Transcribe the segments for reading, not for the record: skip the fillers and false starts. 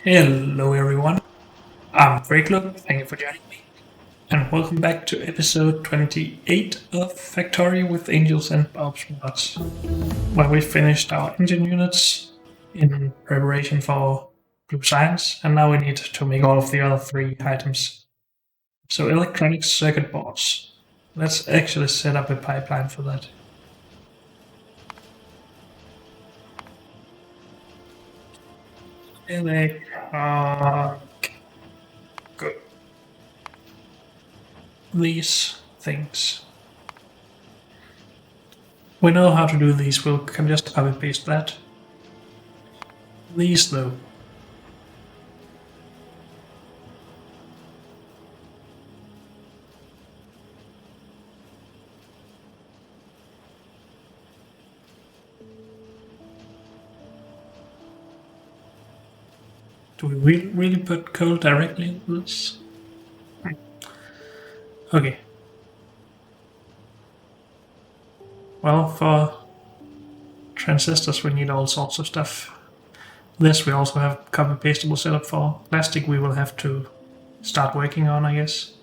Hello everyone, I'm Freaklook, thank you for joining me, and welcome back to episode 28 of Factorio with Angels and Bob's Mods, where we finished our engine units in preparation for Blue Science, and now we need to make all of the other three items. So electronic circuit boards. Let's actually set up a pipeline for that. Good. These things. We know how to do these, we can just copy paste that. These though. Do we really put coal directly into this? Okay. Well, for transistors we need all sorts of stuff. This we also have copy pastable setup for. Plastic we will have to start working on, I guess.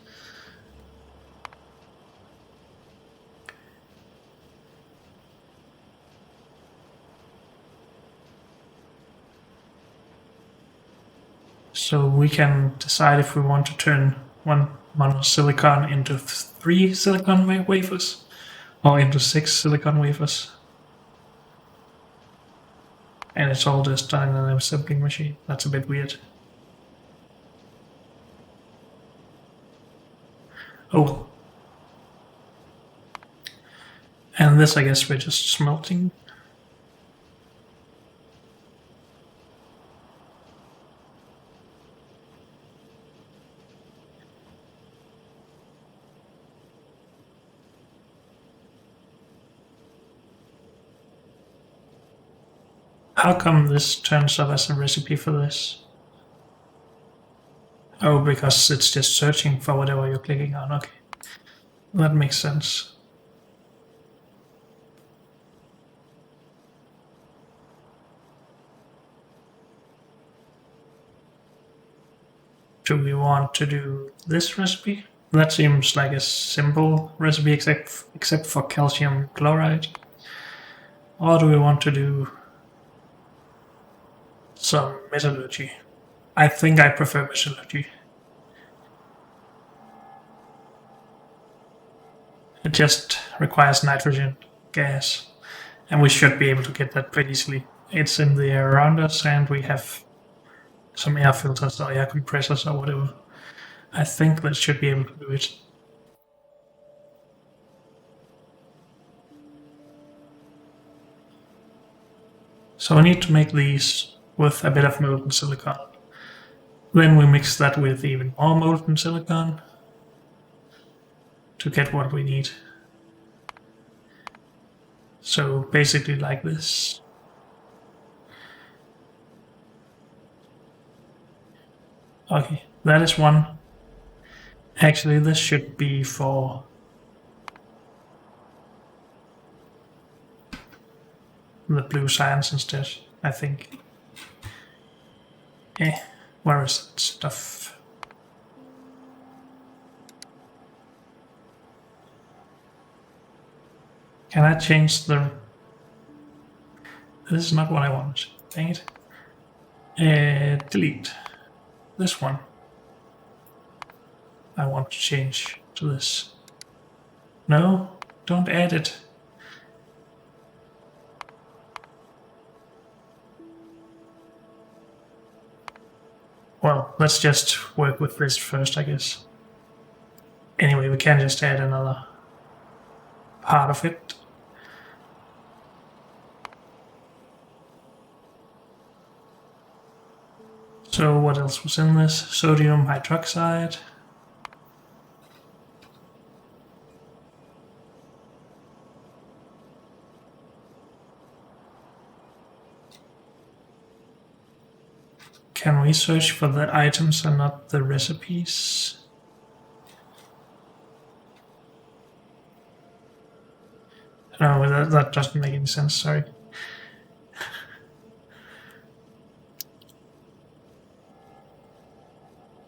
So we can decide if we want to turn one monosilicon into 3 silicon wafers or into 6 silicon wafers. And it's all just done in an assembling machine. That's a bit weird. Oh. And this I guess we're just smelting. How come this turns up as a recipe for this? Oh, because it's just searching for whatever you're clicking on. Okay, that makes sense. Do we want to do this recipe? That seems like a simple recipe except for calcium chloride. Or do we want to do some metallurgy? I think I prefer metallurgy. It just requires nitrogen gas, and we should be able to get that pretty easily. It's in the air around us, and we have some air filters or air compressors or whatever. I think that should be able to do it. So I need to make these with a bit of molten silicon. Then we mix that with even more molten silicon to get what we need. So basically like this. Okay, that is one. Actually, this should be for the blue science instead, I think. Where is that stuff? Can I change the... This is not what I want. Dang it. Delete. This one. I want to change to this. No, don't add it. Well, let's just work with this first, I guess. Anyway, we can just add another part of it. So what else was in this? Sodium hydroxide. Can we search for the items and not the recipes? No, that doesn't make any sense, sorry.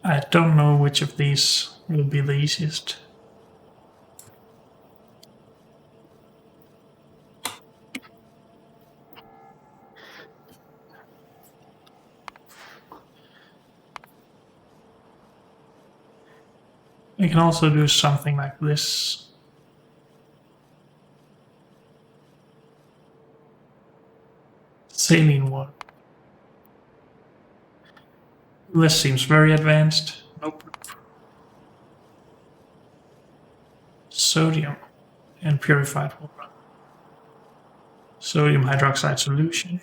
I don't know which of these will be the easiest. We can also do something like this. Saline water. This seems very advanced. Nope. Sodium and purified water. Sodium hydroxide solution.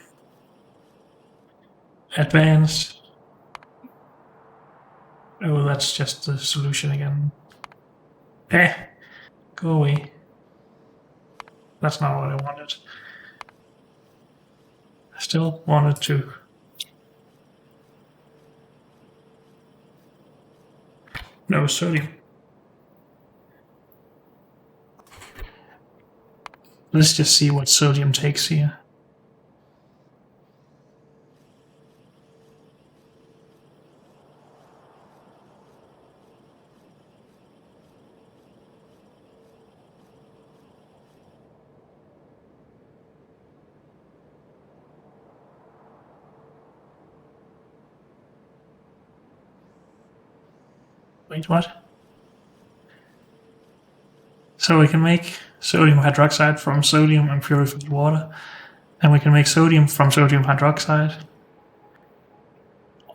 Advanced. Oh, that's just the solution again. Eh, go away. That's not what I wanted. I still wanted to. No sodium. Let's just see what sodium takes here. Wait, what? So we can make sodium hydroxide from sodium and purified water, and we can make sodium from sodium hydroxide,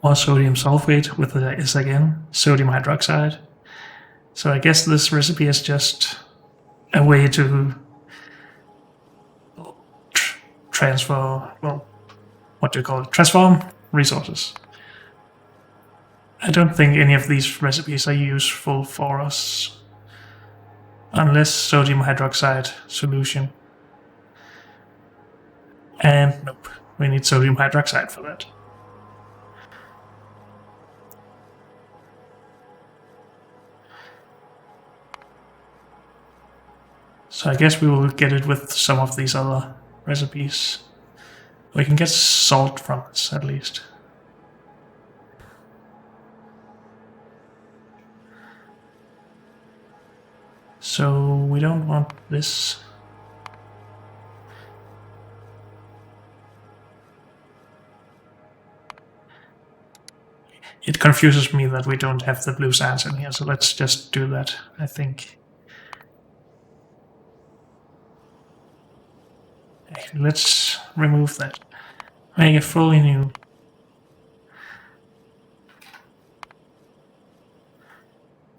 or sodium sulfate with this again, sodium hydroxide. So I guess this recipe is just a way to transfer, well, what do you call it? Transform resources. I don't think any of these recipes are useful for us. Unless sodium hydroxide solution. And nope, we need sodium hydroxide for that. So I guess we will get it with some of these other recipes. We can get salt from this at least. So we don't want this. It confuses me that we don't have the blue sands in here, so let's just do that, I think. Actually, let's remove that. Make it fully new.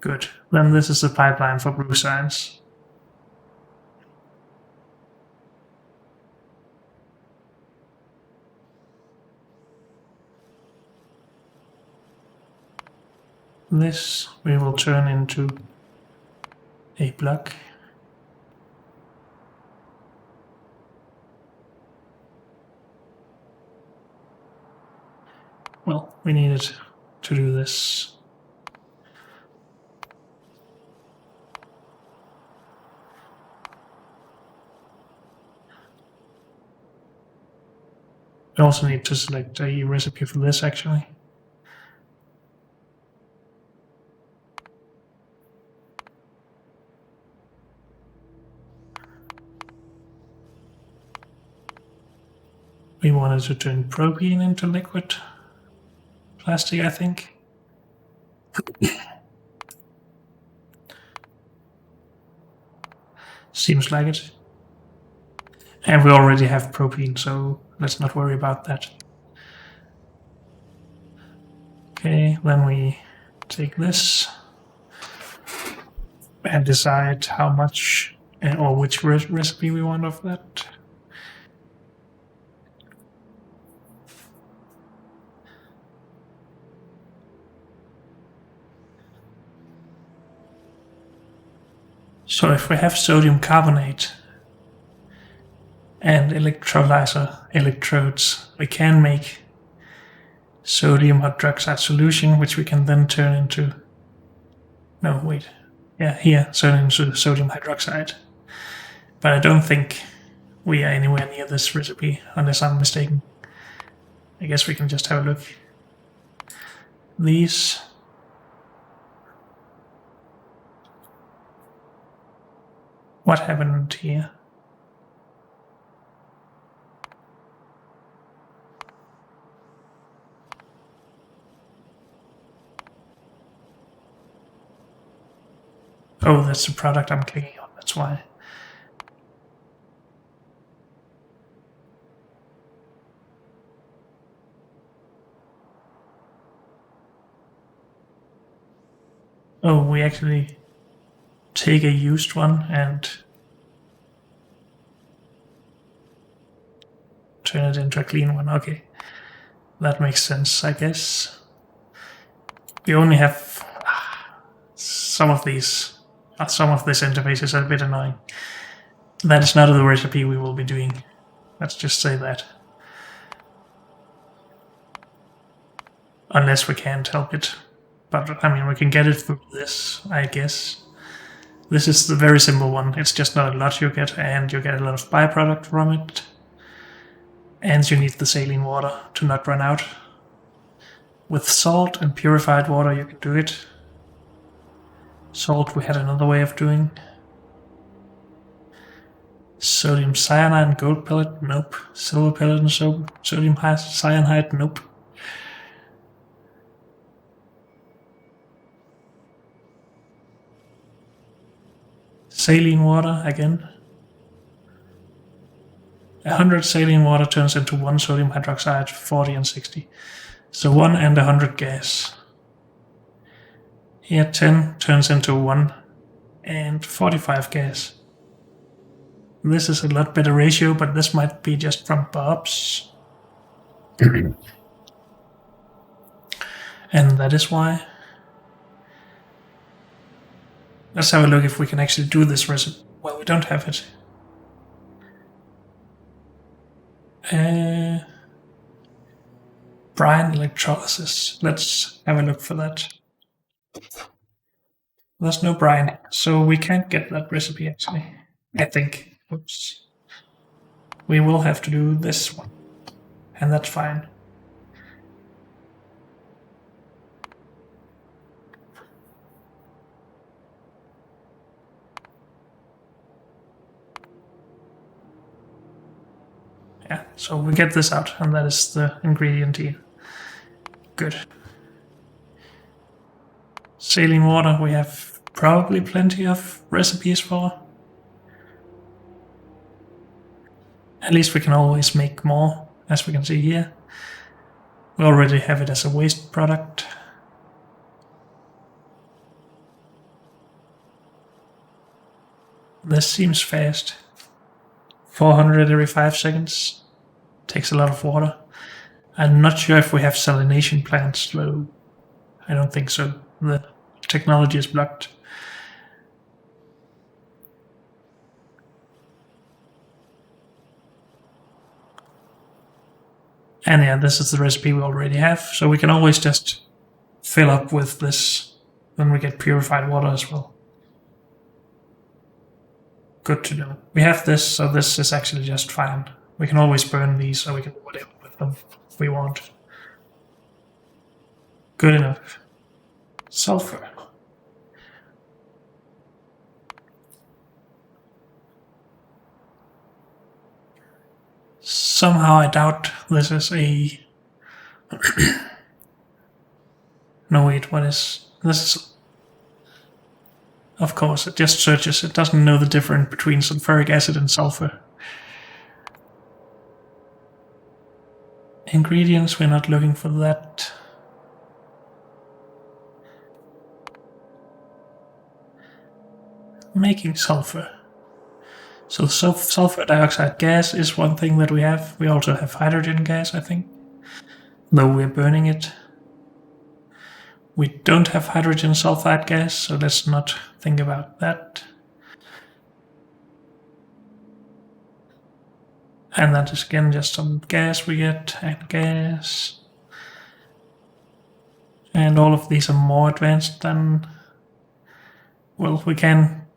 Good. Then this is the pipeline for blue sands. This we will turn into a block. Well, we needed to do this. We also need to select a recipe for this actually. We wanted to turn propene into liquid plastic, I think. Seems like it. And we already have propene, so let's not worry about that. Okay, then we take this and decide how much or which recipe we want of that. So if we have sodium carbonate and electrolyzer electrodes, we can make sodium hydroxide solution, which we can then turn into, no wait, yeah, here, turn into sodium hydroxide. But I don't think we are anywhere near this recipe, unless I'm mistaken. I guess we can just have a look. These What happened here? Oh, that's the product I'm clicking on, that's why. Oh, we actually take a used one and turn it into a clean one. Okay, that makes sense, I guess. We only have some of these. Some of this interface is a bit annoying. That is not the recipe we will be doing. Let's just say that. Unless we can't help it. But, I mean, we can get it through this, I guess. This is the very simple one. It's just not a lot you get, and you get a lot of byproduct from it. And you need the saline water to not run out. With salt and purified water you can do it. Salt we had another way of doing. Sodium cyanide and gold pellet? Nope. Silver pellet and sodium cyanide? Nope. Saline water again. 100 saline water turns into 1 sodium hydroxide, 40 and 60. So 1 and 100 gas. Here 10 turns into 1 and 45 gas. This is a lot better ratio, but this might be just from Bob's. And that is why. Let's have a look if we can actually do this recipe. Well, we don't have it. Brine electrolysis. Let's have a look for that. There's no brine, so we can't get that recipe actually. I think. Oops. We will have to do this one, and that's fine. Yeah, so we get this out, and that is the ingredient here. Good. Saline water we have probably plenty of recipes for. At least we can always make more, as we can see here. We already have it as a waste product. This seems fast. 400 every 5 seconds. Takes a lot of water. I'm not sure if we have salination plants though. I don't think so. The technology is blocked. And yeah, this is the recipe we already have, so we can always just fill up with this when we get purified water as well. Good to know. We have this, so this is actually just fine. We can always burn these, so we can do whatever with them if we want. Good enough. Sulfur. Somehow I doubt this is a... No wait, what is... This is... Of course, it just searches. It doesn't know the difference between sulfuric acid and sulfur. Ingredients, we're not looking for that. Making sulfur. So sulfur dioxide gas is one thing that we have. We also have hydrogen gas, I think. Though we're burning it. We don't have hydrogen sulfide gas, so let's not think about that. And that is again just some gas we get, and gas. And all of these are more advanced than... Well, we can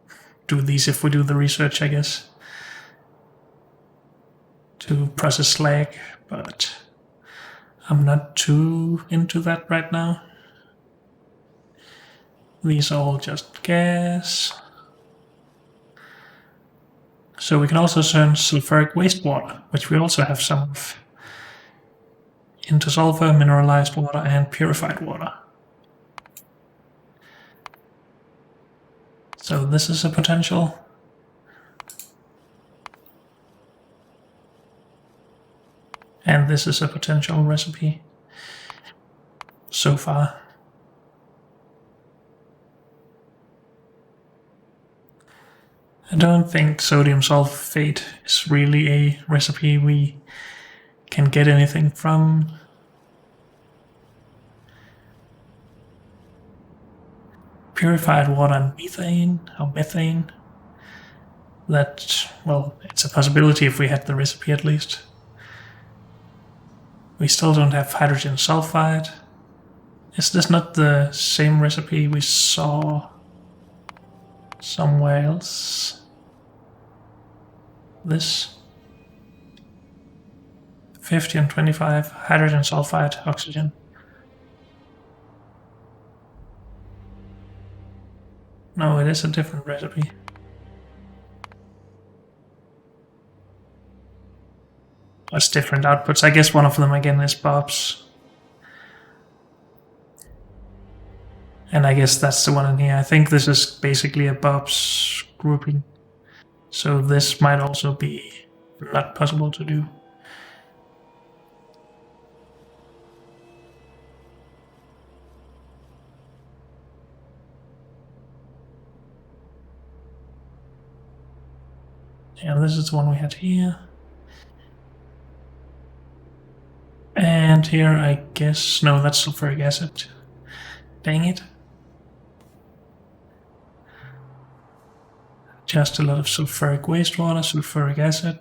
do these if we do the research, I guess. To process slag, but I'm not too into that right now. These are all just gas. So we can also turn sulfuric wastewater, which we also have some of, into sulfur, mineralized water, and purified water. So this is a potential. And this is a potential recipe so far. I don't think sodium sulfate is really a recipe we can get anything from. Purified water and methane, or methane. That, well, it's a possibility if we had the recipe at least. We still don't have hydrogen sulfide. Is this not the same recipe we saw somewhere else? This? 50 and 25, hydrogen sulfide, oxygen. No, it is a different recipe. It's different outputs. I guess one of them again is Bob's. And I guess that's the one in here. I think this is basically a Bob's grouping. So this might also be not possible to do. Yeah, this is the one we had here. And here, I guess, no, that's sulfuric acid. Dang it. Just a lot of sulfuric wastewater, sulfuric acid.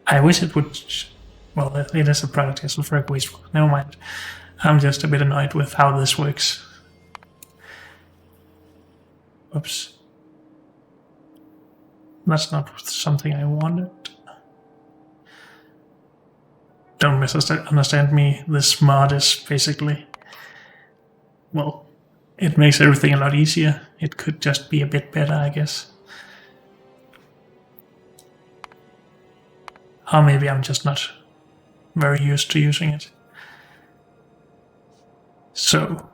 I wish it would, well, it is a product of sulfuric wastewater, never mind. I'm just a bit annoyed with how this works. Oops. That's not something I wanted. Don't misunderstand me, this mod is basically, well, it makes everything a lot easier. It could just be a bit better, I guess. Or maybe I'm just not very used to using it. So,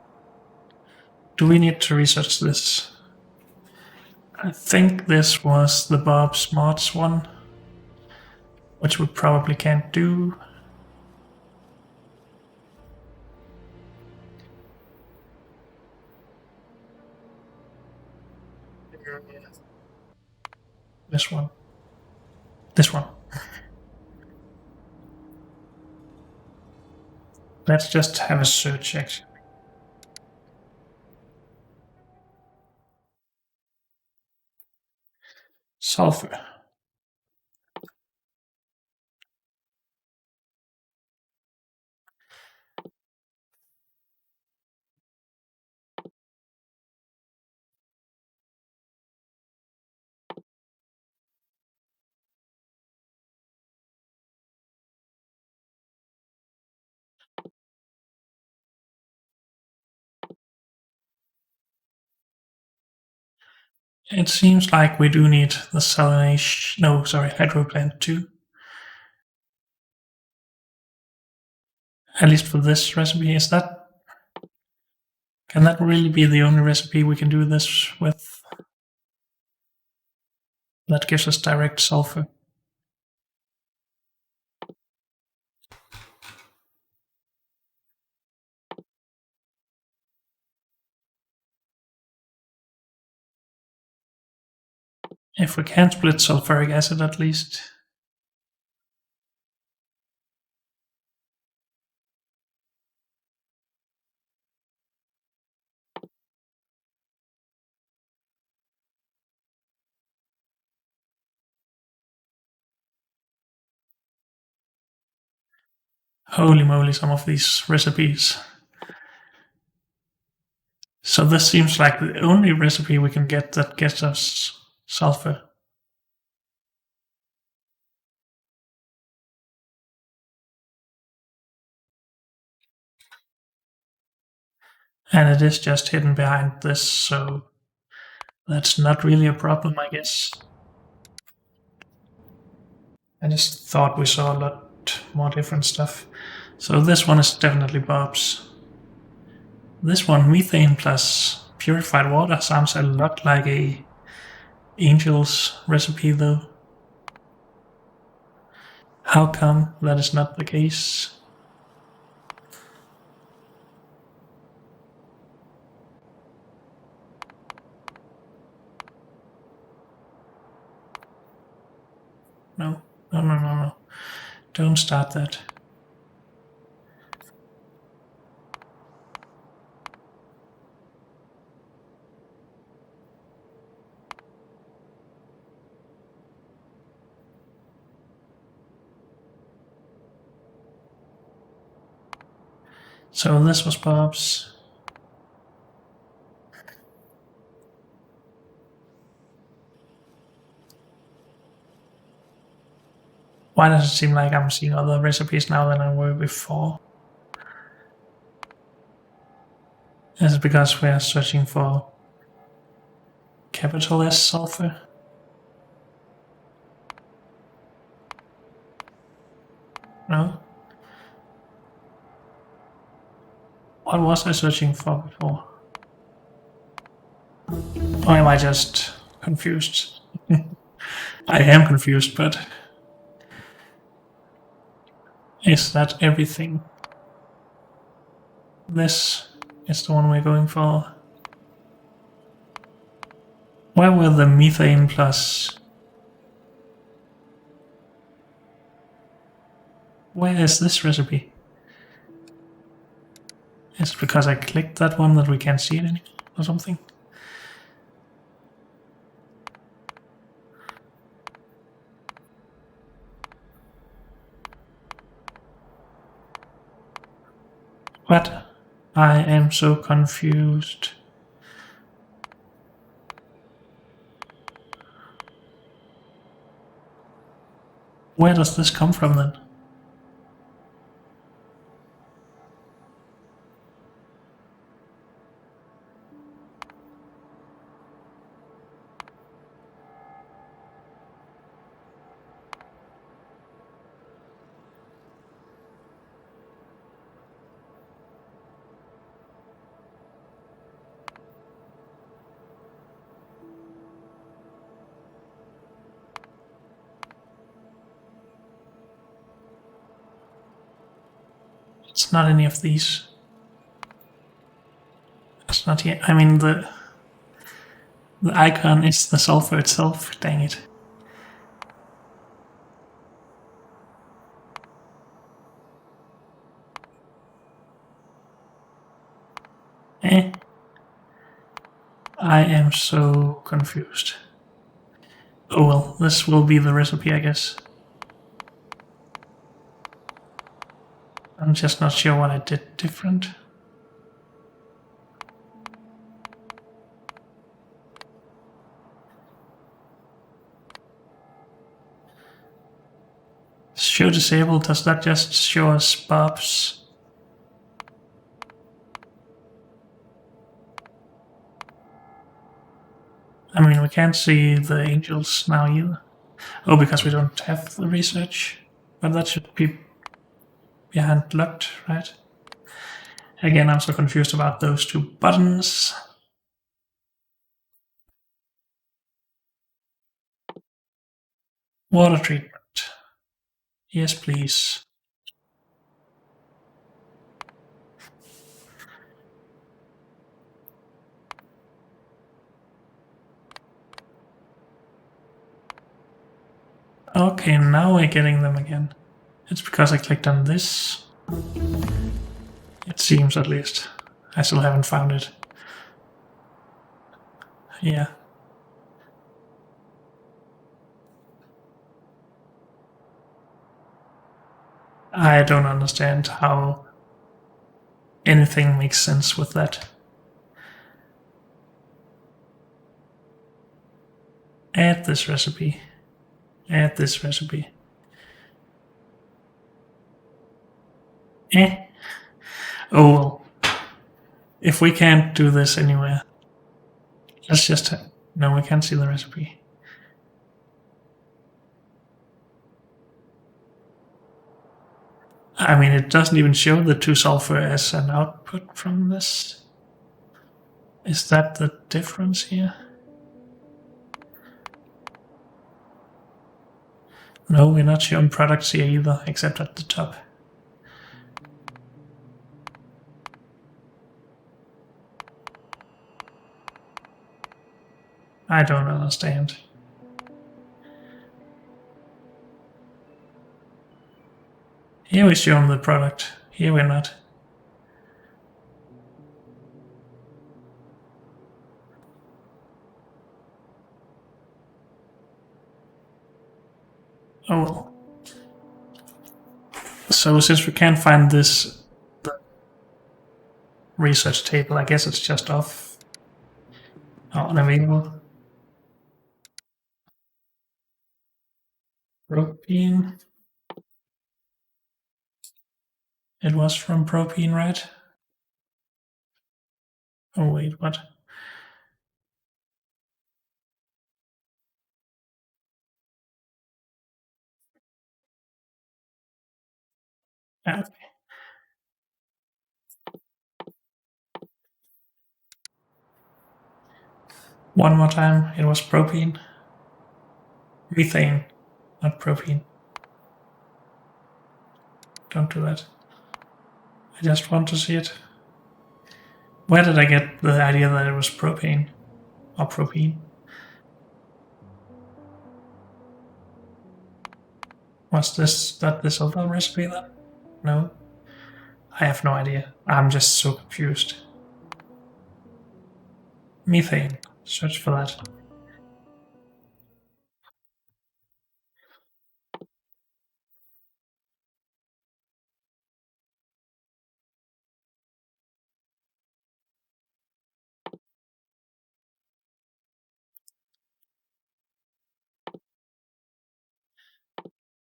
do we need to research this? I think this was the Bob's Mods one, which we probably can't do. This one. This one. Let's just have a search actually. Sulfur. It seems like we do need the salination, no, sorry, hydro plant too. At least for this recipe, is that, can that really be the only recipe we can do this with? That gives us direct sulfur. If we can split sulfuric acid at least. Holy moly, some of these recipes. So this seems like the only recipe we can get that gets us sulfur. And it is just hidden behind this, so that's not really a problem, I guess. I just thought we saw a lot more different stuff. So this one is definitely Bob's. This one, methane plus purified water, sounds a lot like a Angel's recipe though. How come that is not the case? No. Don't start that. So this was Bob's. Why does it seem like I'm seeing other recipes now than I were before? Is it because we are searching for capital S sulfur? No? What was I searching for before? Or am I just confused? I am confused, but is that everything? This is the one we're going for. Where were the methane plus? Where is this recipe? Is it because I clicked that one that we can't see it anymore or something? What? I am so confused. Where does this come from then? It's not any of these. It's not here. I mean, the icon is the sulfur itself. Dang it. I am so confused. Oh well, this will be the recipe, I guess. I'm just not sure what I did different. Show disabled, does that just show us Bob's? I mean, we can't see the angels now either. Oh, because we don't have the research. But that should be behind locked, right? Again, I'm so confused about those two buttons. Water treatment. Yes, please. Okay, now we're getting them again. It's because I clicked on this. It seems, at least. I still haven't found it. Yeah. I don't understand how anything makes sense with that. Add this recipe. Add this recipe. Oh well. If we can't do this anywhere, let's just... No, we can't see the recipe. I mean, it doesn't even show the 2 sulfur as an output from this. Is that the difference here? No, we're not showing products here either, except at the top. I don't understand. Here we're showing the product, here we're not. Oh well. So since we can't find this research table, I guess it's just off. Unavailable. Propene. It was from propene, right? Oh wait, what? Okay. One more time, it was propene. Methane, not propene. Don't do that. I just want to see it. Where did I get the idea that it was propane? Or propene? Was that this other recipe then? No? I have no idea. I'm just so confused. Methane. Search for that.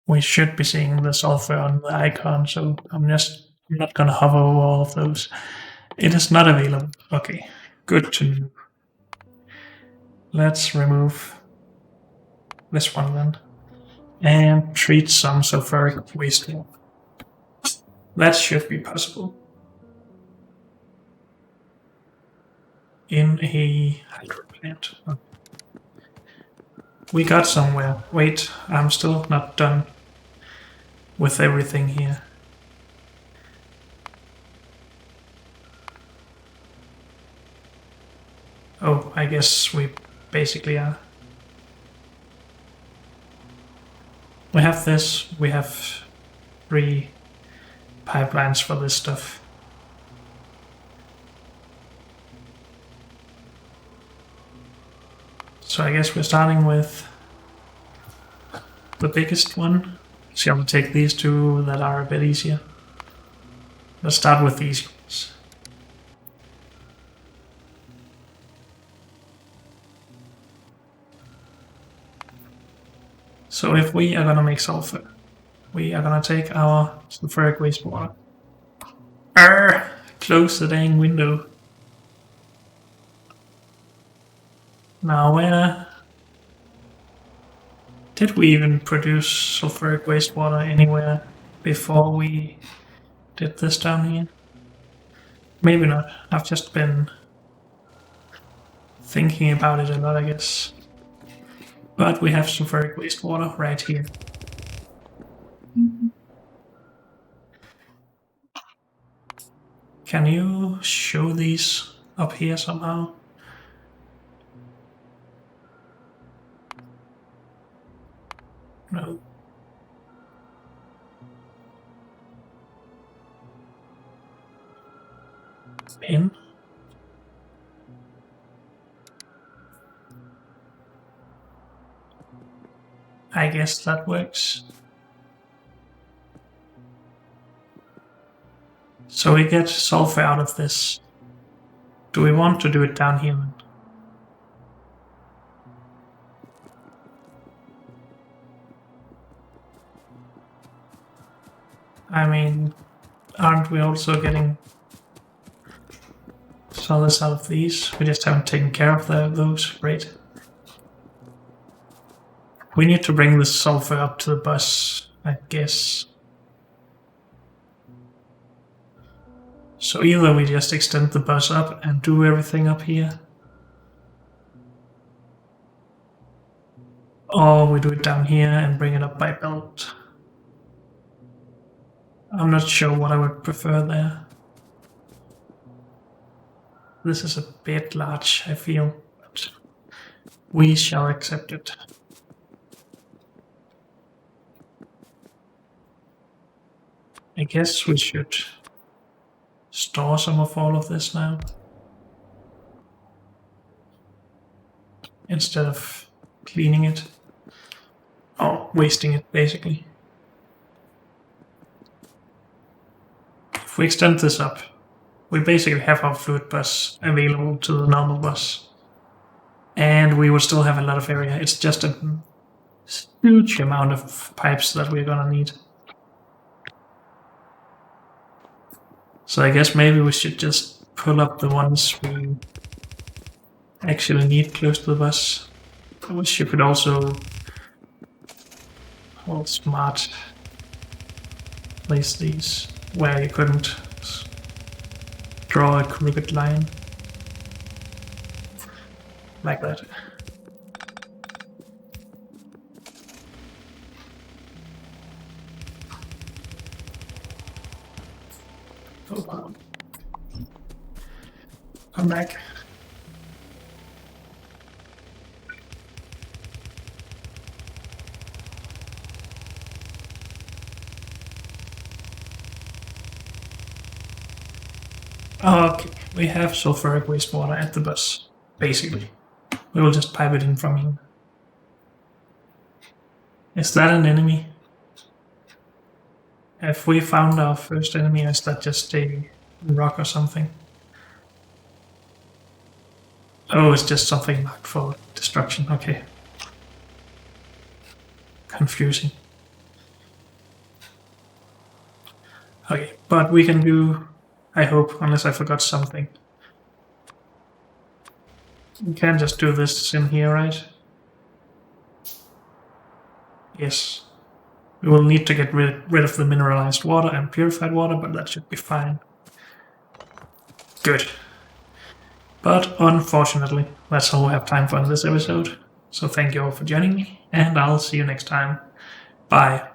We should be seeing the sulfur on the icon, so I'm not gonna hover over all of those. It is not available. Okay, good to know. Let's remove this one then. And treat some sulfuric wastewater. That should be possible. In a hydro plant. We got somewhere. Wait, I'm still not done with everything here. Oh, I guess we basically are. We have this, we have 3 pipelines for this stuff. So I guess we're starting with the biggest one. Shall we take these 2 that are a bit easier? Let's start with these ones. So if we are gonna make sulfur, we are gonna take our sulfuric wastewater. Close the dang window. Now where did we even produce sulfuric wastewater anywhere before we did this down here? Maybe not. I've just been thinking about it a lot, I guess. But we have sulfuric wastewater right here. Can you show these up here somehow? No. In? I guess that works. So we get sulfur out of this. Do we want to do it down here then? I mean, aren't we also getting... So let's out of these. We just haven't taken care of those. Great. We need to bring the sulfur up to the bus, I guess. So either we just extend the bus up and do everything up here, or we do it down here and bring it up by belt. I'm not sure what I would prefer there. This is a bit large, I feel, but we shall accept it. I guess we should store some of all of this now, instead of cleaning it, or wasting it basically. If we extend this up, we basically have our fluid bus available to the normal bus, and we will still have a lot of area. It's just a huge amount of pipes that we're gonna need. So I guess maybe we should just pull up the ones we actually need close to the bus. I wish you could also hold smart place these where you couldn't draw a crooked line like that. Oh. Come back. Okay, we have sulfuric wastewater at the bus, basically. We will just pipe it in from here. Is that an enemy? Have we found our first enemy, or is that just a rock or something? Oh, it's just something marked for destruction, okay. Confusing. Okay, but we can do, I hope, unless I forgot something. We can just do this in here, right? Yes. We will need to get rid of the mineralized water and purified water, but that should be fine. Good. But unfortunately, that's all we have time for in this episode. So thank you all for joining me, and I'll see you next time. Bye.